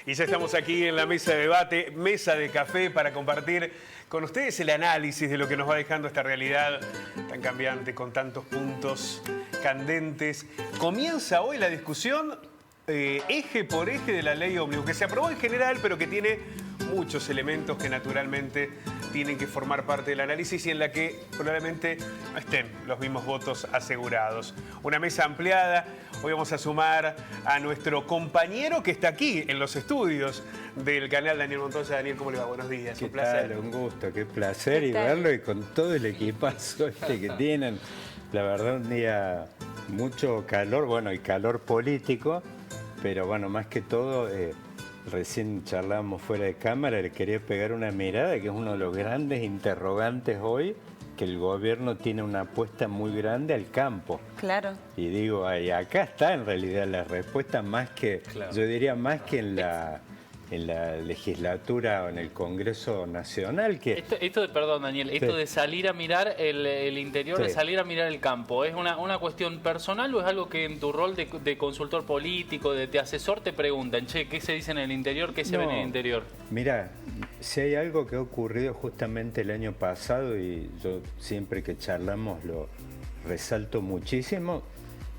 Y ya estamos aquí en la mesa de debate, mesa de café, para compartir con ustedes el análisis de lo que nos va dejando esta realidad tan cambiante, con tantos puntos candentes. Comienza hoy la discusión eje por eje de la ley ómnibus, que se aprobó en general, pero que tiene muchos elementos que naturalmente tienen que formar parte del análisis y en la que probablemente no estén los mismos votos asegurados. Una mesa ampliada. Hoy vamos a sumar a nuestro compañero que está aquí en los estudios del canal, Daniel Montoya. Daniel, ¿cómo le va? Buenos días. Un placer. Un gusto, qué placer y verlo, y con todo el equipazo que tienen. La verdad, un día mucho calor, bueno, y calor político, pero bueno, más que todo, recién charlábamos fuera de cámara, le quería pegar una mirada, que es uno de los grandes interrogantes hoy, que el gobierno tiene una apuesta muy grande al campo. Claro. Y digo, y acá está en realidad la respuesta, más que, claro, yo diría más que en la legislatura o en el Congreso Nacional. Que Perdón, Daniel, esto de salir a mirar el interior, de salir a mirar el campo, ¿es una cuestión personal o es algo que en tu rol de consultor político, de asesor, te preguntan, che, ¿qué se dice en el interior, qué se ve en el interior? Mira, si hay algo que ha ocurrido justamente el año pasado, y yo siempre que charlamos lo resalto muchísimo,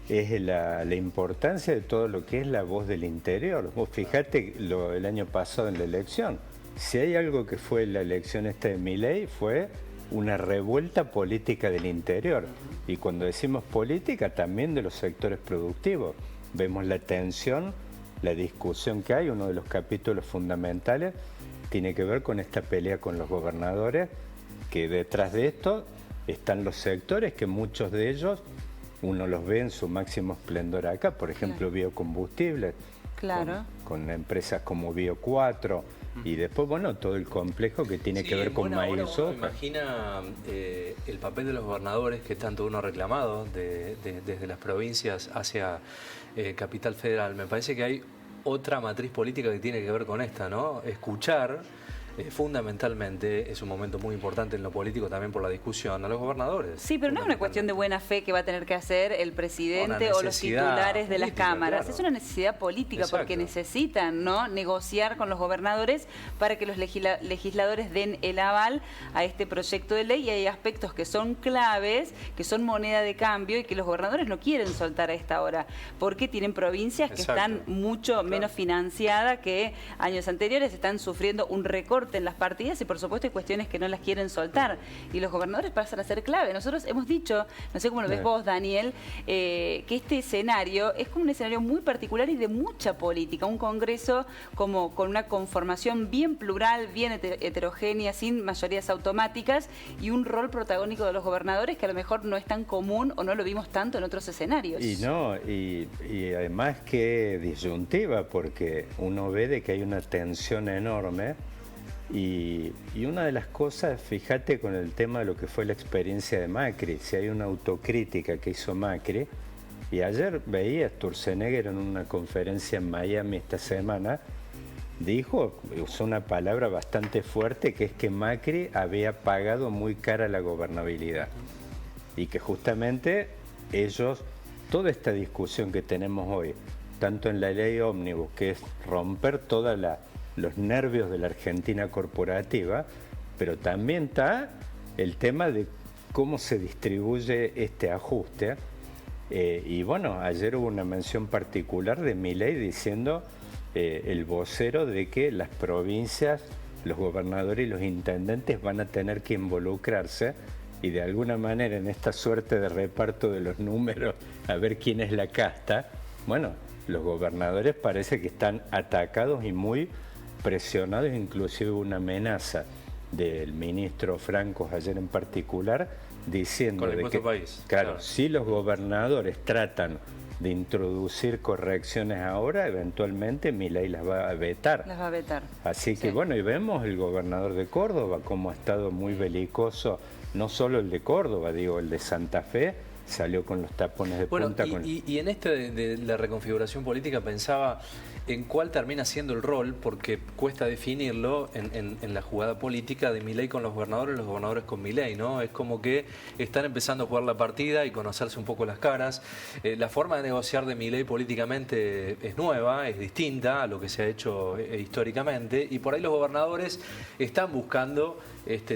es la importancia de todo lo que es la voz del interior. Vos fijate el año pasado en la elección, si hay algo que fue la elección esta de Milei, fue una revuelta política del interior. Y cuando decimos política, también de los sectores productivos. Vemos la tensión, la discusión que hay. Uno de los capítulos fundamentales tiene que ver con esta pelea con los gobernadores, que detrás de esto están los sectores, que muchos de ellos uno los ve en su máximo esplendor acá, por ejemplo, biocombustibles, claro, con empresas como Bio4, y después, bueno, todo el complejo que tiene que ver con maíz y soja. Imagina el papel de los gobernadores, que tanto uno ha reclamado desde las provincias hacia Capital Federal. Me parece que hay otra matriz política que tiene que ver con esta, ¿no? Escuchar. Fundamentalmente es un momento muy importante en lo político, también por la discusión a los gobernadores. Sí, pero no es una cuestión de buena fe que va a tener que hacer el presidente o los titulares de las cámaras. Claro. Es una necesidad política. Exacto. Porque necesitan, ¿no?, negociar con los gobernadores para que los legisladores den el aval a este proyecto de ley, y hay aspectos que son claves, que son moneda de cambio y que los gobernadores no quieren soltar a esta hora, porque tienen provincias que están mucho menos financiadas que años anteriores, están sufriendo un recorte en las partidas y por supuesto hay cuestiones que no las quieren soltar y los gobernadores pasan a ser clave. Nosotros hemos dicho, no sé cómo lo ves vos, Daniel, que este escenario es como un escenario muy particular y de mucha política, un Congreso como con una conformación bien plural, bien heterogénea, sin mayorías automáticas, y un rol protagónico de los gobernadores que a lo mejor no es tan común o no lo vimos tanto en otros escenarios. Y además que disyuntiva, porque uno ve de que hay una tensión enorme. Y una de las cosas, fíjate con el tema de lo que fue la experiencia de Macri, si hay una autocrítica que hizo Macri, y ayer veía Sturzenegger en una conferencia en Miami esta semana, usó una palabra bastante fuerte, que es que Macri había pagado muy cara la gobernabilidad, y que justamente ellos, toda esta discusión que tenemos hoy, tanto en la ley ómnibus, que es romper los nervios de la Argentina corporativa, pero también está el tema de cómo se distribuye este ajuste. Y bueno, ayer hubo una mención particular de Milei diciendo, el vocero, de que las provincias, los gobernadores y los intendentes van a tener que involucrarse, y de alguna manera en esta suerte de reparto de los números, a ver quién es la casta. Bueno, los gobernadores parece que están atacados y muy presionados, inclusive una amenaza del ministro Franco ayer en particular, diciendo de que, país. Claro, si los gobernadores tratan de introducir correcciones ahora, eventualmente Milei las va a vetar. Las va a vetar. Así que bueno, y vemos el gobernador de Córdoba cómo ha estado muy belicoso, no solo el de Córdoba, digo, el de Santa Fe, salió con los tapones de punta. Y en este de la reconfiguración política pensaba, en cuál termina siendo el rol, porque cuesta definirlo en la jugada política de Milei con los gobernadores y los gobernadores con Milei, ¿no? Es como que están empezando a jugar la partida y conocerse un poco las caras. La forma de negociar de Milei políticamente es nueva, es distinta a lo que se ha hecho históricamente, y por ahí los gobernadores están buscando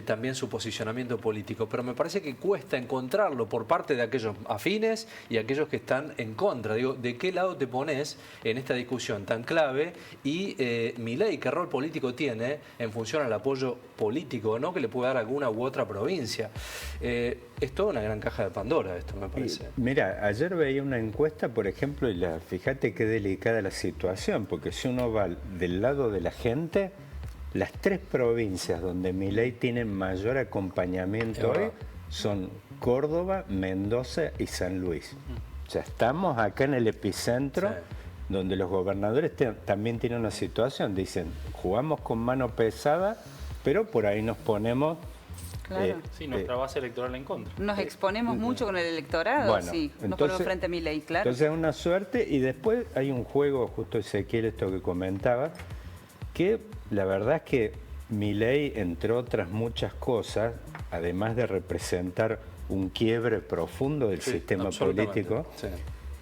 también su posicionamiento político, pero me parece que cuesta encontrarlo por parte de aquellos afines y aquellos que están en contra. Digo, ¿de qué lado te pones en esta discusión tan clave? Y Milei, ¿qué rol político tiene en función al apoyo político, ¿no?, que le puede dar alguna u otra provincia? Es toda una gran caja de Pandora esto, me parece. Mira, ayer veía una encuesta, por ejemplo, y fíjate qué delicada la situación, porque si uno va del lado de la gente, las 3 provincias donde Milei tiene mayor acompañamiento hoy son Córdoba, Mendoza y San Luis. O sea, estamos acá en el epicentro, donde los gobernadores también tienen una situación. Dicen, jugamos con mano pesada, pero por ahí nos ponemos... Claro. Sí, nuestra base electoral en contra. Nos exponemos mucho con el electorado, bueno, sí. Nos entonces, ponemos frente a Milei, claro. Entonces es una suerte, y después hay un juego, justo Ezequiel, esto que comentaba, que la verdad es que Milei, entre otras muchas cosas, además de representar un quiebre profundo del sistema político,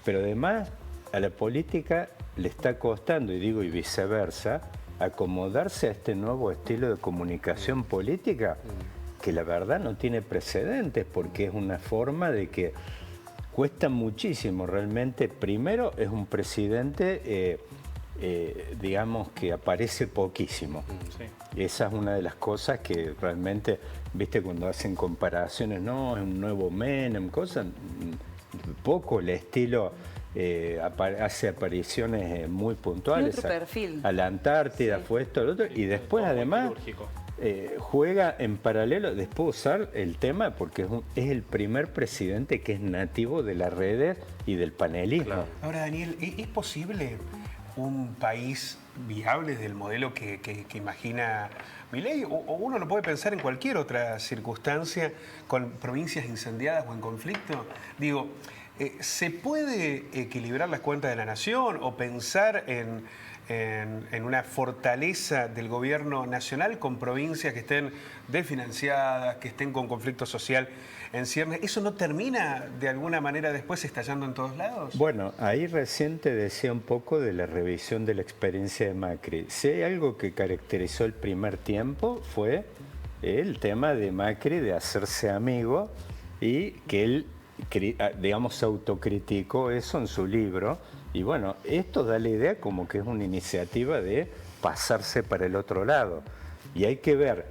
pero además a la política le está costando, y digo, y viceversa, acomodarse a este nuevo estilo de comunicación política que la verdad no tiene precedentes, porque es una forma de que cuesta muchísimo realmente. Primero, es un presidente... digamos que aparece poquísimo. Esa es una de las cosas que realmente, viste, cuando hacen comparaciones, no, es un nuevo Menem, cosas, poco el estilo, hace apariciones muy puntuales. Otro perfil. A la Antártida, fue esto, el otro, y después además juega en paralelo, después usar el tema, porque es el primer presidente que es nativo de las redes y del panelismo. Claro. Ahora, Daniel, ¿es posible un país viable del modelo que imagina Milei? O uno lo puede pensar en cualquier otra circunstancia, con provincias incendiadas o en conflicto. Digo, ¿se puede equilibrar las cuentas de la nación o pensar en una fortaleza del gobierno nacional con provincias que estén desfinanciadas, que estén con conflicto social en ciernes? ¿Eso no termina de alguna manera después estallando en todos lados? Bueno, ahí recién te decía un poco de la revisión de la experiencia de Macri. Si hay algo que caracterizó el primer tiempo, fue el tema de Macri de hacerse amigo, y que él, digamos, autocriticó eso en su libro. Y bueno, esto da la idea como que es una iniciativa de pasarse para el otro lado. Y hay que ver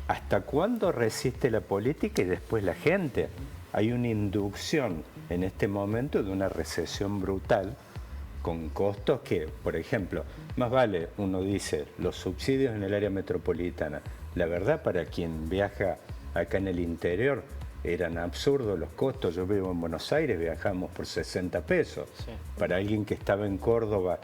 hasta cuándo resiste la política y después la gente. Hay una inducción en este momento de una recesión brutal, con costos que, por ejemplo, más vale, uno dice, los subsidios en el área metropolitana. La verdad, para quien viaja acá en el interior, eran absurdos los costos. Yo vivo en Buenos Aires, viajamos por 60 pesos. Sí. Para alguien que estaba en Córdoba,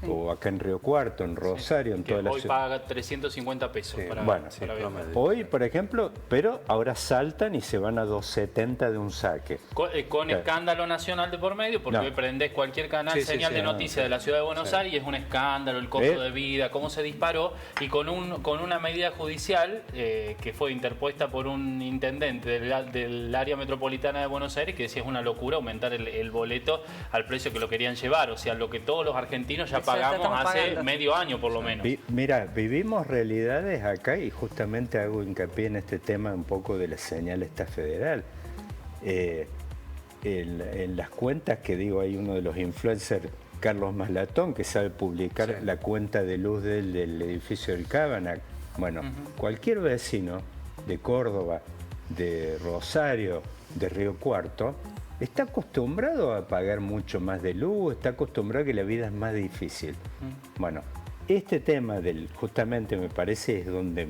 o acá en Río Cuarto, en Rosario, en toda la ciudad. Hoy paga 350 pesos para viajar. Hoy, por ejemplo, pero ahora saltan y se van a 270 de un saque. Con escándalo nacional de por medio, porque hoy prendés cualquier canal, señal de noticias de la ciudad de Buenos Aires, y es un escándalo, el costo de vida, cómo se disparó, y con una medida judicial que fue interpuesta por un intendente del área metropolitana de Buenos Aires, que decía es una locura aumentar el boleto al precio que lo querían llevar, o sea, lo que todos los argentinos ya pagamos hace medio año por lo menos. Mira, vivimos realidades acá, y justamente hago hincapié en este tema un poco de la señal esta federal. En las cuentas que digo, hay uno de los influencers, Carlos Maslatón, que sabe publicar la cuenta de luz del edificio del Cábanac. Bueno, cualquier vecino de Córdoba, de Rosario, de Río Cuarto, está acostumbrado a pagar mucho más de luz, está acostumbrado a que la vida es más difícil. Bueno, este tema justamente me parece es donde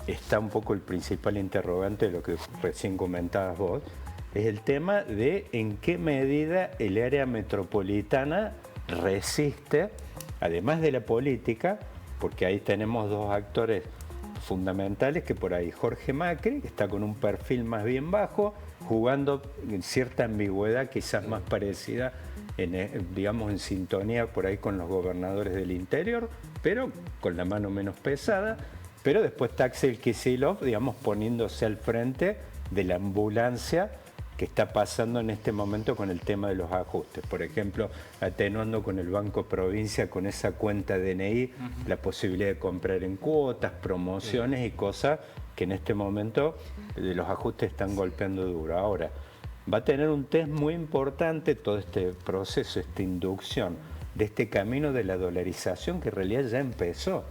está un poco el principal interrogante de lo que recién comentabas vos, es el tema de en qué medida el área metropolitana resiste, además de la política, porque ahí tenemos dos actores fundamentales, que por ahí Jorge Macri, que está con un perfil más bien bajo, jugando en cierta ambigüedad quizás más parecida digamos, en sintonía por ahí con los gobernadores del interior, pero con la mano menos pesada. Pero después está Axel Kicillof, digamos, poniéndose al frente de la ambulancia que está pasando en este momento con el tema de los ajustes. Por ejemplo, atenuando con el Banco Provincia, con esa cuenta DNI, la posibilidad de comprar en cuotas, promociones y cosas que en este momento los ajustes están golpeando duro. Ahora, va a tener un test muy importante todo este proceso, esta inducción de este camino de la dolarización que en realidad ya empezó.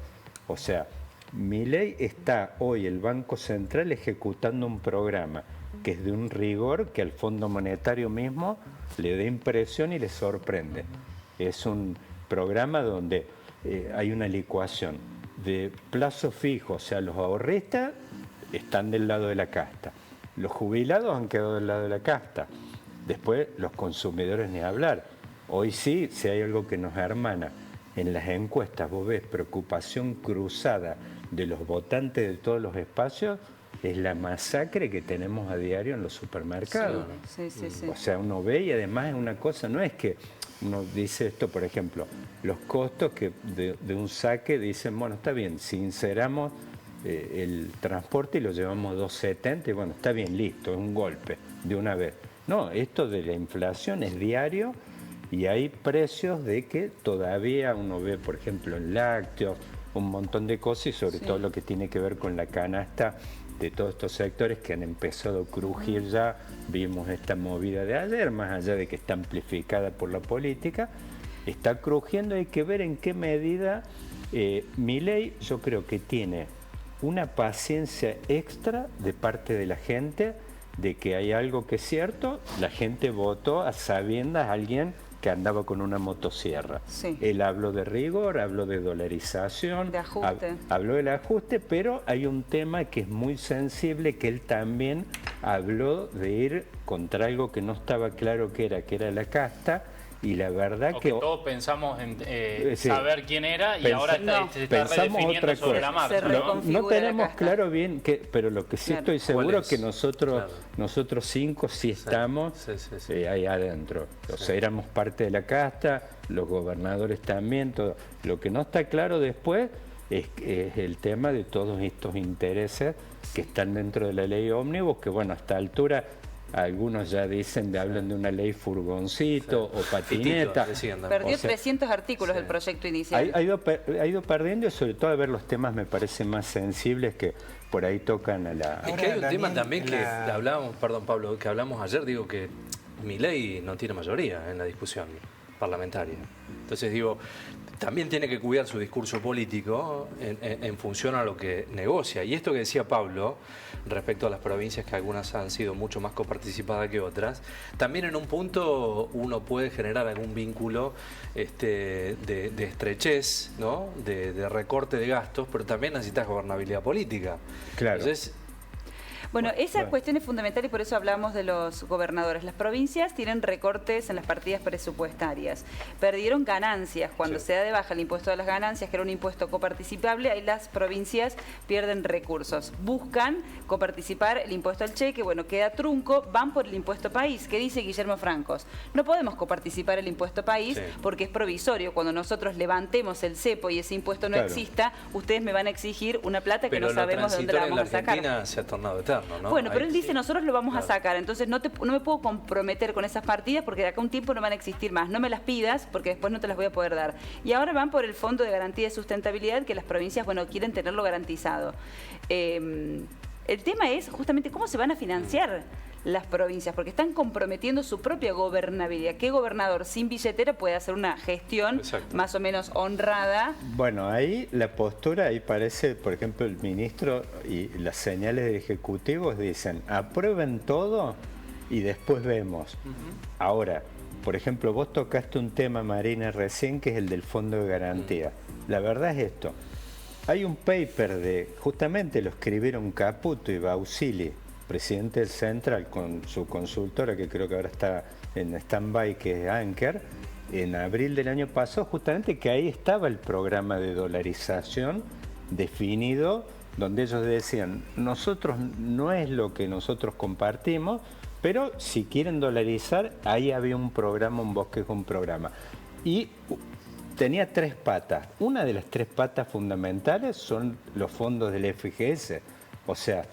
O sea, Milei está hoy, el Banco Central, ejecutando un programa que es de un rigor que al Fondo Monetario mismo le da impresión y le sorprende. Es un programa donde hay una licuación de plazo fijo, o sea, los ahorristas están del lado de la casta, los jubilados han quedado del lado de la casta, después los consumidores ni hablar. Hoy sí, si hay algo que nos hermana en las encuestas, vos ves preocupación cruzada de los votantes de todos los espacios, es la masacre que tenemos a diario en los supermercados. Sí. O sea, uno ve y además es una cosa, no es que uno dice esto, por ejemplo, los costos que de un saque dicen, bueno, está bien, sinceramos el transporte y lo llevamos 2.70 y bueno, está bien, listo, es un golpe de una vez. No, esto de la inflación es diario y hay precios de que todavía uno ve, por ejemplo, en lácteos, un montón de cosas y sobre todo lo que tiene que ver con la canasta de todos estos sectores que han empezado a crujir ya. Vimos esta movida de ayer, más allá de que está amplificada por la política, está crujiendo. Hay que ver en qué medida Milei, yo creo que tiene una paciencia extra de parte de la gente, de que hay algo que es cierto, la gente votó a sabiendas a alguien que andaba con una motosierra. Sí. Él habló de rigor, habló de dolarización, de ajuste. Habló del ajuste, pero hay un tema que es muy sensible, que él también habló de ir contra algo que no estaba claro que era la casta, y la verdad que todos pensamos en saber quién era y ahora se está redefiniendo sobre la marcha. No tenemos claro bien, pero lo que sí estoy seguro es que nosotros 5 sí estamos ahí adentro. O sea, éramos parte de la casta, los gobernadores también, todo. Lo que no está claro después es el tema de todos estos intereses que están dentro de la ley ómnibus, que bueno, a esta altura algunos ya hablan de una ley furgoncito o patineta. Perdió 300 artículos el proyecto inicial. Ha ido perdiendo, y sobre todo a ver los temas me parecen más sensibles que por ahí tocan a la... Es que hay un tema también que hablábamos, perdón Pablo, que hablamos ayer, digo que Milei no tiene mayoría en la discusión parlamentaria. Entonces digo, también tiene que cuidar su discurso político en función a lo que negocia. Y esto que decía Pablo, respecto a las provincias, que algunas han sido mucho más coparticipadas que otras, también en un punto uno puede generar algún vínculo de estrechez, ¿no? de recorte de gastos, pero también necesitas gobernabilidad política. Claro. Entonces, bueno, esa cuestión es fundamental y por eso hablamos de los gobernadores. Las provincias tienen recortes en las partidas presupuestarias. Perdieron ganancias. Cuando se da de baja el impuesto de las ganancias, que era un impuesto coparticipable, ahí las provincias pierden recursos. Buscan coparticipar el impuesto al cheque, bueno, queda trunco, van por el impuesto país. ¿Qué dice Guillermo Francos? No podemos coparticipar el impuesto país porque es provisorio. Cuando nosotros levantemos el cepo y ese impuesto no exista, ustedes me van a exigir una plata que no sabemos de dónde la vamos a sacar. Pero la Argentina se ha tornado eterno. ¿No? Bueno, pero él dice, nosotros lo vamos a sacar, entonces no me puedo comprometer con esas partidas porque de acá a un tiempo no van a existir más. No me las pidas porque después no te las voy a poder dar. Y ahora van por el Fondo de Garantía de Sustentabilidad, que las provincias, bueno, quieren tenerlo garantizado. El tema es justamente cómo se van a financiar las provincias, porque están comprometiendo su propia gobernabilidad. ¿Qué gobernador sin billetera puede hacer una gestión más o menos honrada? Bueno, ahí la postura, ahí parece, por ejemplo, el ministro y las señales del Ejecutivo dicen, aprueben todo y después vemos. Ahora, por ejemplo, vos tocaste un tema, Marina, recién, que es el del Fondo de Garantía. La verdad es esto. Hay un paper justamente lo escribieron Caputo y Bausili, presidente del Central, con su consultora, que creo que ahora está en stand-by, que es Anker, en abril del año pasado, justamente que ahí estaba el programa de dolarización definido, donde ellos decían, nosotros no es lo que nosotros compartimos, Pero si quieren dolarizar, ahí había un programa, un bosquejo, un programa. Y tenía 3 patas. Una de las 3 patas fundamentales son los fondos del FGS. O sea,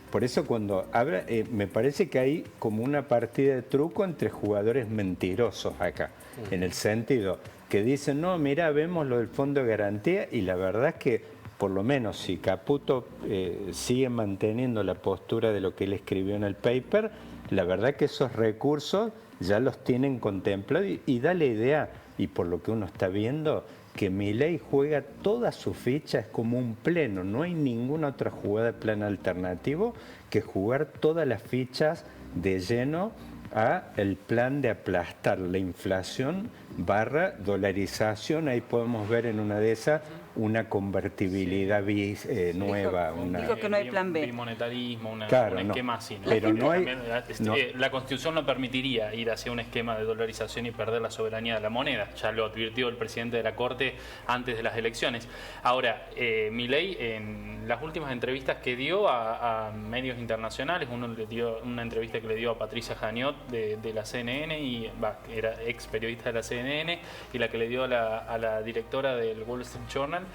por eso cuando habla, me parece que hay como una partida de truco entre jugadores mentirosos acá. En el sentido que dicen, no, mira, vemos lo del fondo de garantía, y la verdad es que, por lo menos si Caputo sigue manteniendo la postura de lo que él escribió en el paper, la verdad que esos recursos ya los tienen contemplados, y da la idea, y por lo que uno está viendo, que Milei juega todas sus fichas como un pleno. No hay ninguna otra jugada de plan alternativo que jugar todas las fichas de lleno a el plan de aplastar la inflación / dolarización. Ahí podemos ver en una de esas una convertibilidad nueva. Dijo que no hay plan B. Bimonetarismo, un Claro, esquema así, ¿no? Pero no hay, La Constitución no permitiría ir hacia un esquema de dolarización y perder la soberanía de la moneda. Ya lo advirtió el presidente de la Corte antes de las elecciones. Ahora, Milei, en las últimas entrevistas que dio a medios internacionales, uno le dio una entrevista que le dio a Patricia Janiot de la CNN, y era ex periodista de la CNN, y la que le dio a la directora del Wall Street Journal,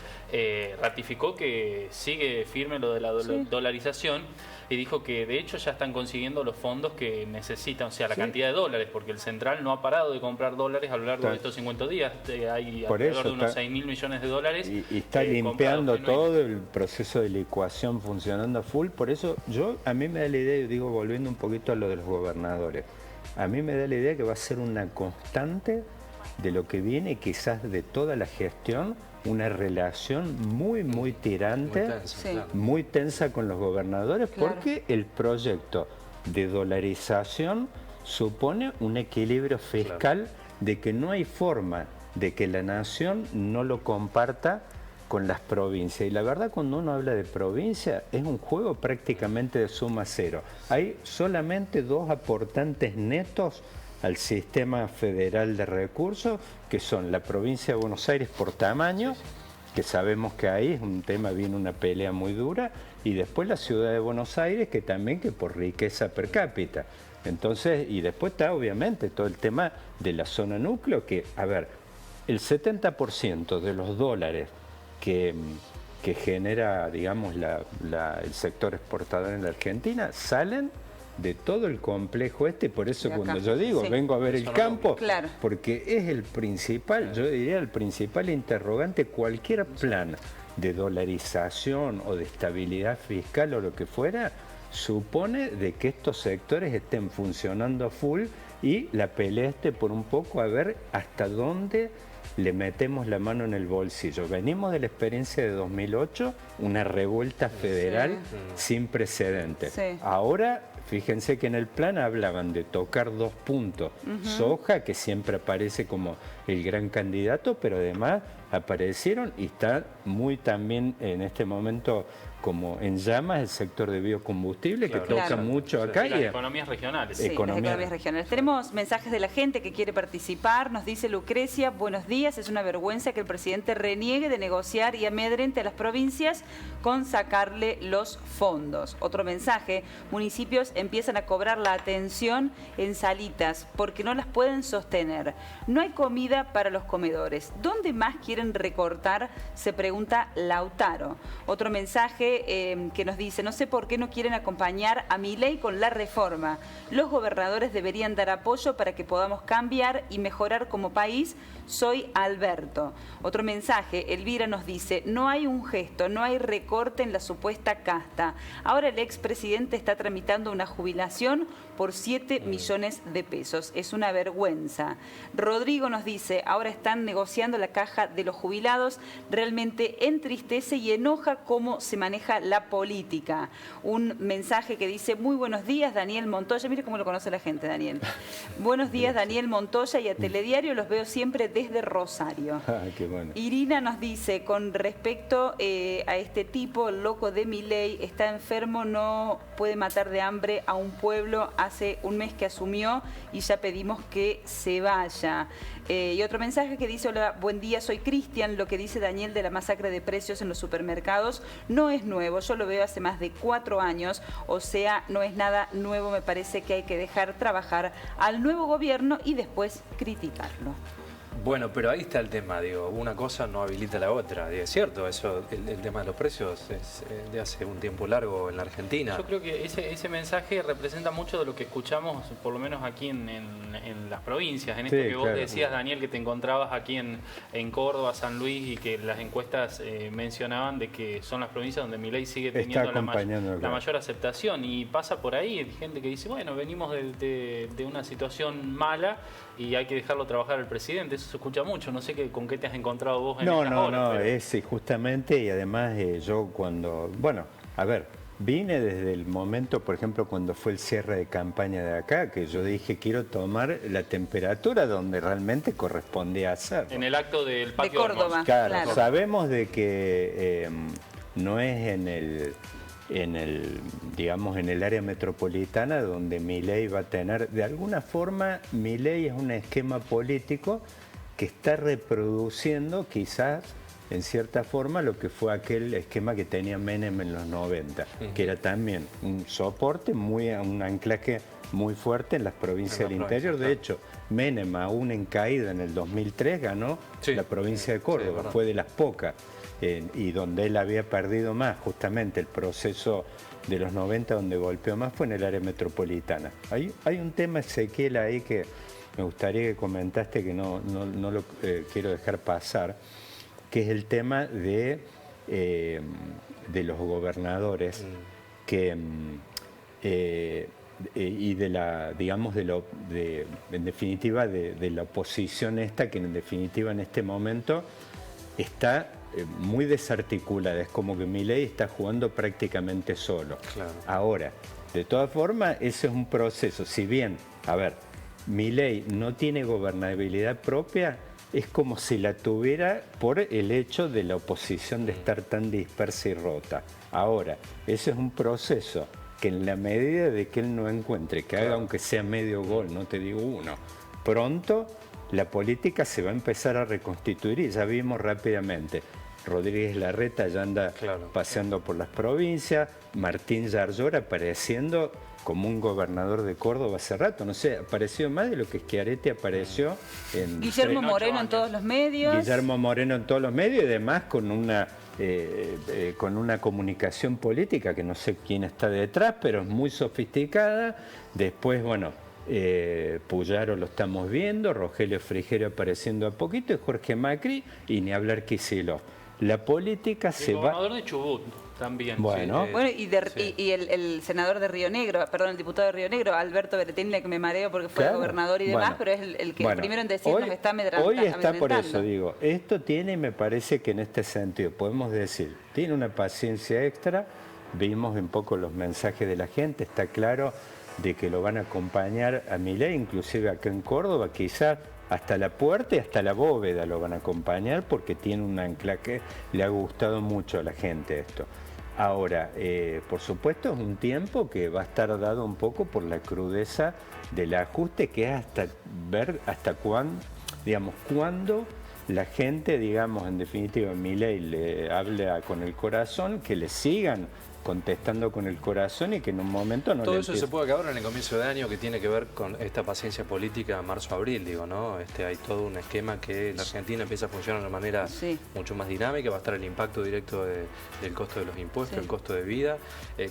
ratificó que sigue firme lo de la dolarización, y dijo que de hecho ya están consiguiendo los fondos que necesitan, o sea, la cantidad de dólares, porque el central no ha parado de comprar dólares a lo largo de estos 50 días. Hay alrededor de unos 6.000 millones de dólares. Y está limpiando todo el proceso de licuación funcionando a full. Por eso a mí me da la idea, digo, volviendo un poquito a lo de los gobernadores, a mí me da la idea que va a ser una constante de lo que viene, quizás de toda la gestión, una relación muy tirante, muy tensa con los gobernadores, porque el proyecto de dolarización supone un equilibrio fiscal de que no hay forma de que la nación no lo comparta con las provincias. Y la verdad, cuando uno habla de provincia, es un juego prácticamente de suma cero. Hay solamente 2 aportantes netos al sistema federal de recursos, que son la provincia de Buenos Aires por tamaño, que sabemos que ahí es un tema, viene una pelea muy dura, y después la ciudad de Buenos Aires, que también que por riqueza per cápita. Entonces, y después está obviamente todo el tema de la zona núcleo, que, a ver, el 70% de los dólares que genera, digamos, el sector exportador en la Argentina salen de todo el complejo por eso cuando yo digo, vengo a ver el campo, porque es el principal, yo diría el principal interrogante. Cualquier plan de dolarización o de estabilidad fiscal o lo que fuera, supone de que estos sectores estén funcionando a full, y la pelea por un poco a ver hasta dónde le metemos la mano en el bolsillo. Venimos de la experiencia de 2008, una revuelta federal sin precedentes. Ahora, fíjense que en el plan hablaban de tocar 2 puntos. Soja, que siempre aparece como el gran candidato, pero además aparecieron, y está muy también en este momento como en llamas, el sector de biocombustible, que toca mucho acá. Las economías regionales. Sí, las economías regionales. Tenemos mensajes de la gente que quiere participar. Nos dice Lucrecia, buenos días, es una vergüenza que el presidente reniegue de negociar y amedrente a las provincias con sacarle los fondos. Otro mensaje, municipios empiezan a cobrar la atención en salitas porque no las pueden sostener. No hay comida para los comedores. ¿Dónde más quieren recortar? Se pregunta Lautaro. Otro mensaje que nos dice, no sé por qué no quieren acompañar a Milei con la reforma. Los gobernadores deberían dar apoyo para que podamos cambiar y mejorar como país. Soy Alberto. Otro mensaje, Elvira nos dice, no hay un gesto, no hay recorte en la supuesta casta. Ahora el expresidente está tramitando una jubilación por 7 millones de pesos. Es una vergüenza. Rodrigo nos dice, ahora están negociando la caja de los jubilados. Realmente entristece y enoja cómo se maneja la política. Un mensaje que dice, muy buenos días, Daniel Montoya. Mire cómo lo conoce la gente, Daniel. Buenos días, Daniel Montoya, y a Telediario los veo siempre desde Rosario. Qué bueno. Irina nos dice, con respecto a este tipo, el loco de Milei, está enfermo, no puede matar de hambre a un pueblo, hace un mes que asumió y ya pedimos que se vaya. Y otro mensaje que dice: hola, buen día, soy Cristian. Lo que dice Daniel de la masacre de precios en los supermercados no es nuevo, yo lo veo hace más de 4 años, o sea, no es nada nuevo. Me parece que hay que dejar trabajar al nuevo gobierno y después criticarlo. Bueno, pero ahí está el tema, digo, una cosa no habilita la otra, y es cierto, eso, el tema de los precios es de hace un tiempo largo en la Argentina. Yo creo que ese mensaje representa mucho de lo que escuchamos, por lo menos aquí en las provincias, en esto que vos decías, Daniel, que te encontrabas aquí en Córdoba, San Luis, y que las encuestas mencionaban de que son las provincias donde Milei sigue teniendo la mayor aceptación, y pasa por ahí, hay gente que dice, bueno, venimos de una situación mala y hay que dejarlo trabajar al presidente. Eso se escucha mucho, no sé con qué te has encontrado vos en estas horas. No, es justamente, y además yo cuando, bueno, a ver, vine desde el momento, por ejemplo, cuando fue el cierre de campaña de acá, que yo dije, quiero tomar la temperatura donde realmente correspondía hacerlo. En el acto del Parque de Córdoba. Claro, sabemos de que no es digamos, en el área metropolitana donde Milei va a tener, de alguna forma, Milei es un esquema político que está reproduciendo quizás en cierta forma lo que fue aquel esquema que tenía Menem en los 90, que era también un soporte, un anclaje muy fuerte en las provincias del interior. De hecho, Menem, aún en caída en el 2003, ganó la provincia de Córdoba, fue de las pocas, y donde él había perdido más, justamente el proceso de los 90 donde golpeó más fue en el área metropolitana. Hay un tema, Ezequiel, ahí que me gustaría que comentaste, que no lo quiero dejar pasar, que es el tema de los gobernadores que y de la, digamos, en definitiva de la oposición esta, que en definitiva en este momento está muy desarticulada. Es como que Milei está jugando prácticamente solo. Claro. Ahora, de todas formas, ese es un proceso. Si bien, a ver, Milei no tiene gobernabilidad propia, es como si la tuviera por el hecho de la oposición de estar tan dispersa y rota. Ahora, ese es un proceso que en la medida de que él no encuentre, que haga aunque sea medio gol, no te digo uno, pronto la política se va a empezar a reconstituir, y ya vimos rápidamente. Rodríguez Larreta ya anda paseando por las provincias, Martín Yarlora apareciendo como un gobernador de Córdoba hace rato, no sé, apareció más de lo que Schiaretti apareció en... Guillermo Moreno en todos los medios. Guillermo Moreno en todos los medios, y además con una comunicación política que no sé quién está detrás, pero es muy sofisticada. Después, bueno, Puyaro lo estamos viendo, Rogelio Frigerio apareciendo a poquito, y Jorge Macri, y ni hablar Kicillof. La política se va... El gobernador de Chubut también. Bueno, y el senador de Río Negro, perdón, el diputado de Río Negro, Alberto Beretín, que me mareo porque fue gobernador y demás, pero es el que primero en decir nos está amedrantando. Hoy está por eso, digo, esto tiene, me parece que en este sentido, podemos decir, tiene una paciencia extra. Vimos un poco los mensajes de la gente, está claro de que lo van a acompañar a Milei, inclusive acá en Córdoba, quizás hasta la puerta y hasta la bóveda lo van a acompañar, porque tiene un anclaje, le ha gustado mucho a la gente esto. Ahora, por supuesto es un tiempo que va a estar dado un poco por la crudeza del ajuste, que es hasta ver hasta cuándo la gente, digamos, en definitiva, Milei le habla con el corazón, que le sigan contestando con el corazón, y que en un momento no todo le eso se puede acabar en el comienzo de año, que tiene que ver con esta paciencia política marzo-abril, digo, ¿no? Hay todo un esquema que la Argentina empieza a funcionar de una manera mucho más dinámica. Va a estar el impacto directo del costo de los impuestos, el costo de vida,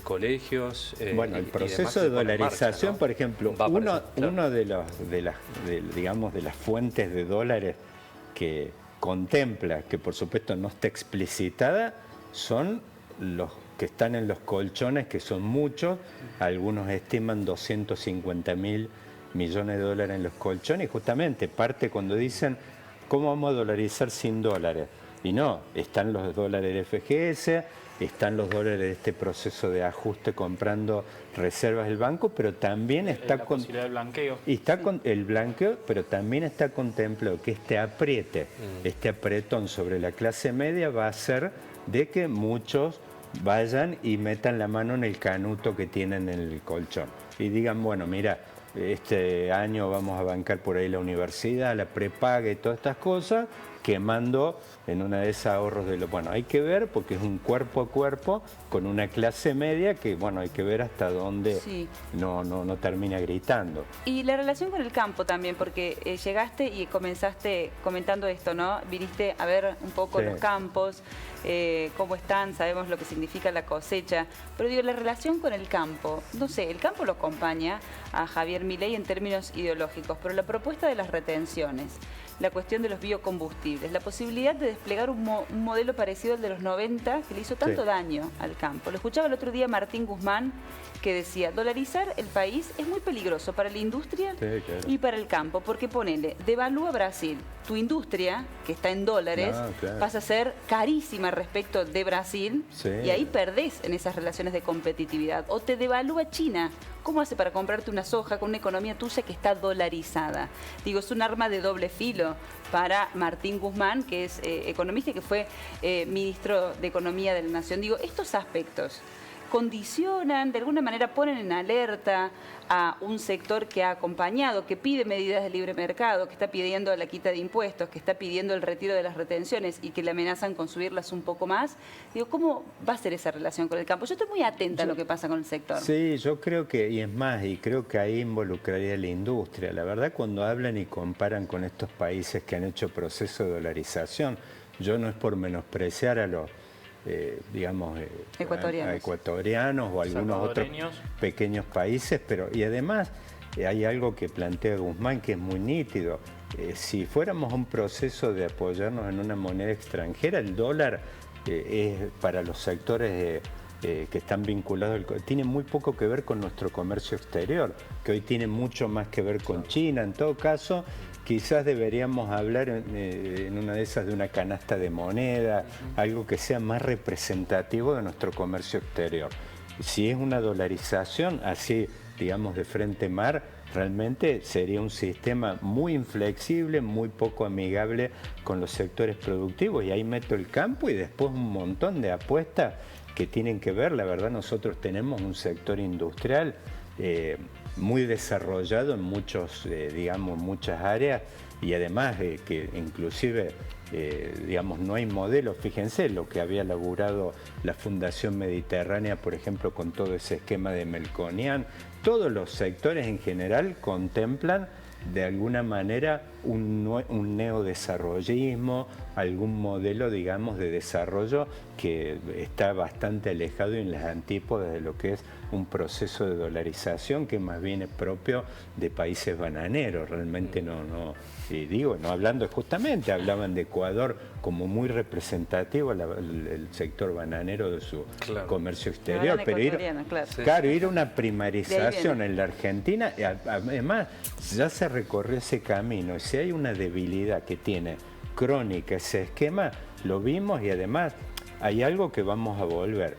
colegios. Bueno, el proceso de dolarización, marcha, ¿no? Por ejemplo, uno de las fuentes de dólares que contempla, que por supuesto no está explicitada, son los que están en los colchones, que son muchos. Algunos estiman 250.000 millones de dólares en los colchones, y justamente parte cuando dicen, ¿cómo vamos a dolarizar sin dólares? Y no, están los dólares de FGS, están los dólares de este proceso de ajuste comprando reservas del banco, pero también está la posibilidad de blanqueo. Y está con el blanqueo, pero también está contemplado que este apretón sobre la clase media va a hacer de que muchos vayan y metan la mano en el canuto que tienen en el colchón y digan, bueno, mira, este año vamos a bancar por ahí la universidad, la prepaga y todas estas cosas, quemando en una de esas ahorros de lo... Bueno, hay que ver porque es un cuerpo a cuerpo con una clase media que, bueno, hay que ver hasta dónde no termina gritando. Y la relación con el campo también, porque llegaste y comenzaste comentando esto, ¿no? Viniste a ver un poco los campos, cómo están, sabemos lo que significa la cosecha, pero digo, la relación con el campo, no sé, el campo lo acompaña a Javier Milei en términos ideológicos, pero la propuesta de las retenciones, la cuestión de los biocombustibles, la posibilidad de desplegar un modelo parecido al de los 90 que le hizo tanto daño al campo. Lo escuchaba el otro día Martín Guzmán, que decía, dolarizar el país es muy peligroso para la industria y para el campo, porque ponele, devalúa Brasil, tu industria, que está en dólares, pasa a ser carísima respecto de Brasil, y ahí perdés en esas relaciones de competitividad. O te devalúa China, ¿cómo hace para comprarte una soja con una economía tuya que está dolarizada? Digo, es un arma de doble filo para Martín Guzmán, que es economista y que fue ministro de Economía de la Nación. Digo, estos aspectos condicionan, de alguna manera ponen en alerta a un sector que ha acompañado, que pide medidas de libre mercado, que está pidiendo la quita de impuestos, que está pidiendo el retiro de las retenciones y que le amenazan con subirlas un poco más. Digo, ¿cómo va a ser esa relación con el campo? Yo estoy muy atenta a lo que pasa con el sector. Sí, yo creo que, y es más, y creo que ahí involucraría la industria. La verdad, cuando hablan y comparan con estos países que han hecho proceso de dolarización, yo no es por menospreciar a los digamos, ecuatorianos o algunos otros pequeños países, pero y además hay algo que plantea Guzmán que es muy nítido. Si fuéramos a un proceso de apoyarnos en una moneda extranjera, el dólar es para los sectores que están vinculados, tiene muy poco que ver con nuestro comercio exterior, que hoy tiene mucho más que ver con China. En todo caso, quizás deberíamos hablar en una de esas de una canasta de moneda, algo que sea más representativo de nuestro comercio exterior. Si es una dolarización así, digamos, de frente mar, realmente sería un sistema muy inflexible, muy poco amigable con los sectores productivos, y ahí meto el campo y después un montón de apuestas que tienen que ver. La verdad, nosotros tenemos un sector industrial muy desarrollado en muchos, digamos, muchas áreas, y además que inclusive, digamos, no hay modelo. Fíjense lo que había laburado la Fundación Mediterránea, por ejemplo, con todo ese esquema de Melconian. Todos los sectores en general contemplan de alguna manera un neodesarrollismo, algún modelo, digamos, de desarrollo que está bastante alejado y en las antípodas de lo que es un proceso de dolarización que más bien es propio de países bananeros. Realmente no hablando justamente, hablaban de Ecuador como muy representativo el sector bananero de su comercio exterior, pero ir a una primarización en la Argentina, además ya se recorrió ese camino. Si hay una debilidad que tiene crónica ese esquema, lo vimos, y además hay algo que vamos a volver.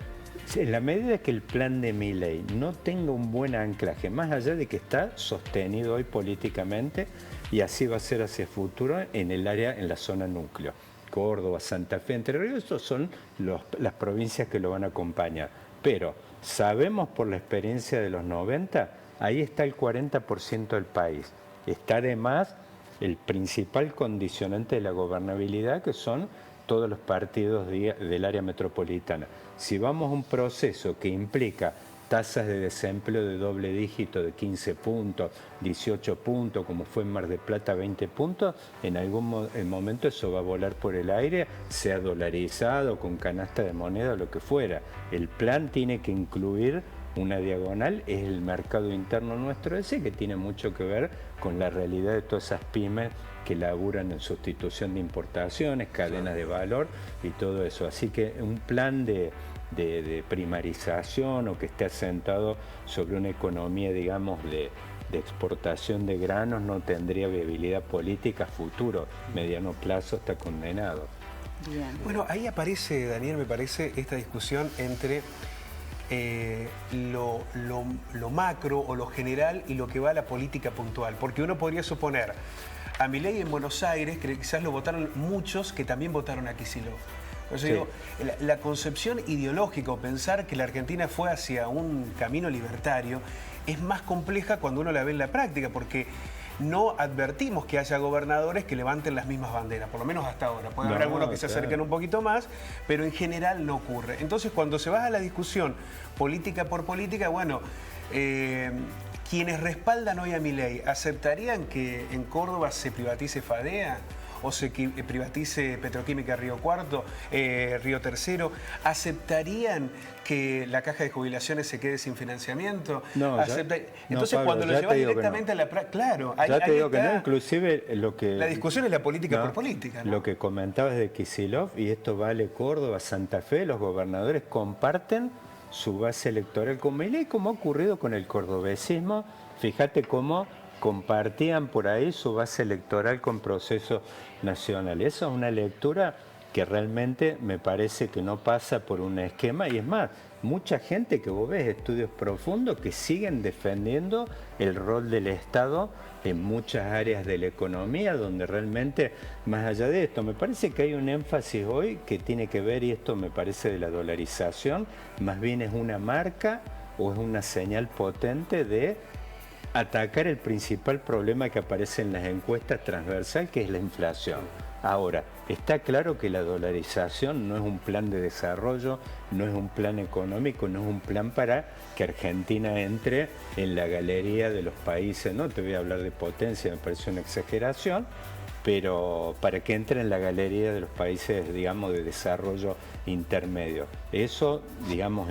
En la medida que el plan de Milei no tenga un buen anclaje, más allá de que está sostenido hoy políticamente, y así va a ser hacia el futuro en el área, en la zona núcleo, Córdoba, Santa Fe, Entre Ríos, estos son las provincias que lo van a acompañar. Pero sabemos por la experiencia de los 90, ahí está el 40% del país. Está además el principal condicionante de la gobernabilidad, que son todos los partidos del área metropolitana. Si vamos a un proceso que implica tasas de desempleo de doble dígito de 15 puntos, 18 puntos, como fue en Mar del Plata, 20 puntos, en algún momento eso va a volar por el aire, sea dolarizado, con canasta de moneda o lo que fuera. El plan tiene que incluir una diagonal, es el mercado interno nuestro ese, que tiene mucho que ver con la realidad de todas esas pymes que laburan en sustitución de importaciones, cadenas de valor y todo eso. Así que un plan de primarización, o que esté asentado sobre una economía, digamos, de exportación de granos, no tendría viabilidad política futuro. Mediano plazo está condenado. Bien. Bueno, ahí aparece, Daniel, me parece, esta discusión entre lo macro o lo general y lo que va a la política puntual. Porque uno podría suponer, a Milei en Buenos Aires, que quizás lo votaron muchos que también votaron a Kicillof. Por eso digo, la concepción ideológica o pensar que la Argentina fue hacia un camino libertario es más compleja cuando uno la ve en la práctica, porque no advertimos que haya gobernadores que levanten las mismas banderas, por lo menos hasta ahora. Puede haber algunos que se acerquen un poquito más, pero en general no ocurre. Entonces, cuando se va a la discusión política por política, bueno, quienes respaldan hoy a Milei, ¿aceptarían que en Córdoba se privatice Fadea? ¿O se privatice Petroquímica Río Cuarto, Río Tercero? ¿Aceptarían que la caja de jubilaciones se quede sin financiamiento? No, entonces, Pablo, cuando lo llevas directamente a la práctica, claro, ya te digo que no, inclusive lo que... La discusión es la política por política, ¿no? Lo que comentabas de Kicillof, y esto vale Córdoba, Santa Fe, los gobernadores comparten su base electoral con Milei, como ha ocurrido con el cordobesismo. Fíjate cómo compartían por ahí su base electoral con Proceso Nacional. Esa es una lectura que realmente me parece que no pasa por un esquema, y es más, mucha gente que vos ves, estudios profundos, que siguen defendiendo el rol del Estado en muchas áreas de la economía, donde realmente, más allá de esto, me parece que hay un énfasis hoy que tiene que ver, y esto me parece de la dolarización, más bien es una marca o es una señal potente de atacar el principal problema que aparece en las encuestas transversal, que es la inflación. Ahora, está claro que la dolarización no es un plan de desarrollo, no es un plan económico, no es un plan para que Argentina entre en la galería de los países, no te voy a hablar de potencia, me parece una exageración, pero para que entre en la galería de los países, digamos, de desarrollo intermedio. Eso, digamos,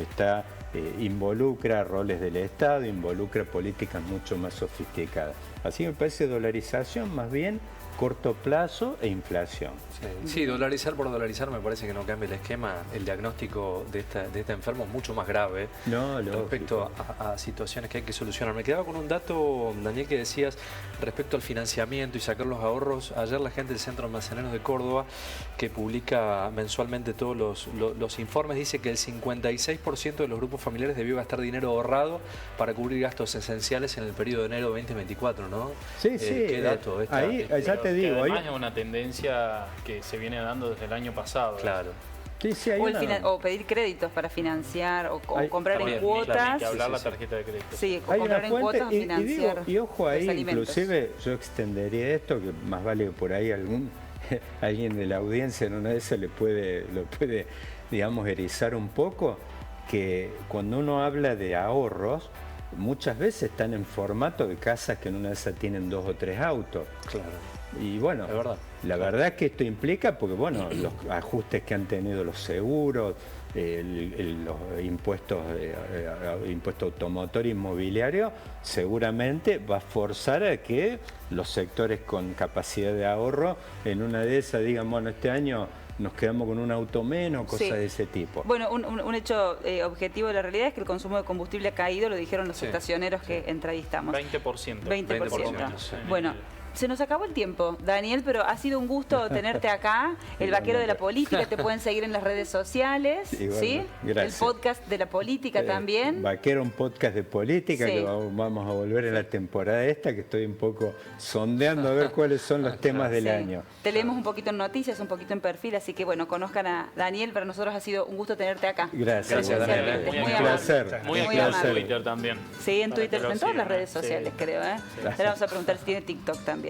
involucra roles del Estado, involucra políticas mucho más sofisticadas. Así me parece dolarización más bien corto plazo e inflación. Sí, dolarizar por dolarizar me parece que no cambia el esquema. El diagnóstico de este enfermo es mucho más grave respecto a situaciones que hay que solucionar. Me quedaba con un dato, Daniel, que decías respecto al financiamiento y sacar los ahorros. Ayer la gente del Centro Almaceneros de Córdoba, que publica mensualmente todos los informes, dice que el 56% de los grupos familiares debió gastar dinero ahorrado para cubrir gastos esenciales en el periodo de enero 2024, ¿no? Sí, sí. ¿Qué dato? Ahí ya te digo. Además es una tendencia que se viene dando desde el año pasado. Claro. Sí, sí, o pedir créditos para financiar, o comprar también, en cuotas. Que hablar la tarjeta de crédito. Sí, hay comprar una en fuente, cuotas o financiar. y ojo ahí, los alimentos. inclusive yo extendería esto, que más vale que por ahí alguien de la audiencia en una de esas lo puede, digamos, erizar un poco, que cuando uno habla de ahorros, muchas veces están en formato de casas que en una de esas tienen 2 o 3 autos. Claro. Y bueno, la verdad es que esto implica, porque bueno, los ajustes que han tenido los seguros, los impuestos, impuesto automotor inmobiliario, seguramente va a forzar a que los sectores con capacidad de ahorro, en una de esas digan, bueno, este año nos quedamos con un auto menos, cosas de ese tipo. Bueno, un hecho objetivo de la realidad es que el consumo de combustible ha caído, lo dijeron los estacioneros que entrevistamos. 20%. 20%. Bueno. Se nos acabó el tiempo, Daniel, pero ha sido un gusto tenerte acá. El vaquero de la política, te pueden seguir en las redes sociales, ¿sí? Gracias. El podcast de la política también. Vaquero, un podcast de política que vamos a volver en la temporada esta, que estoy un poco sondeando a ver cuáles son los temas del año. Te leemos un poquito en noticias, un poquito en perfil, así que bueno, conozcan a Daniel. Para nosotros ha sido un gusto tenerte acá. Gracias, Daniel. Un placer. Muy activo en Twitter también. Sí, en Twitter, en todas las redes sociales, creo. Le vamos a preguntar si tiene TikTok también.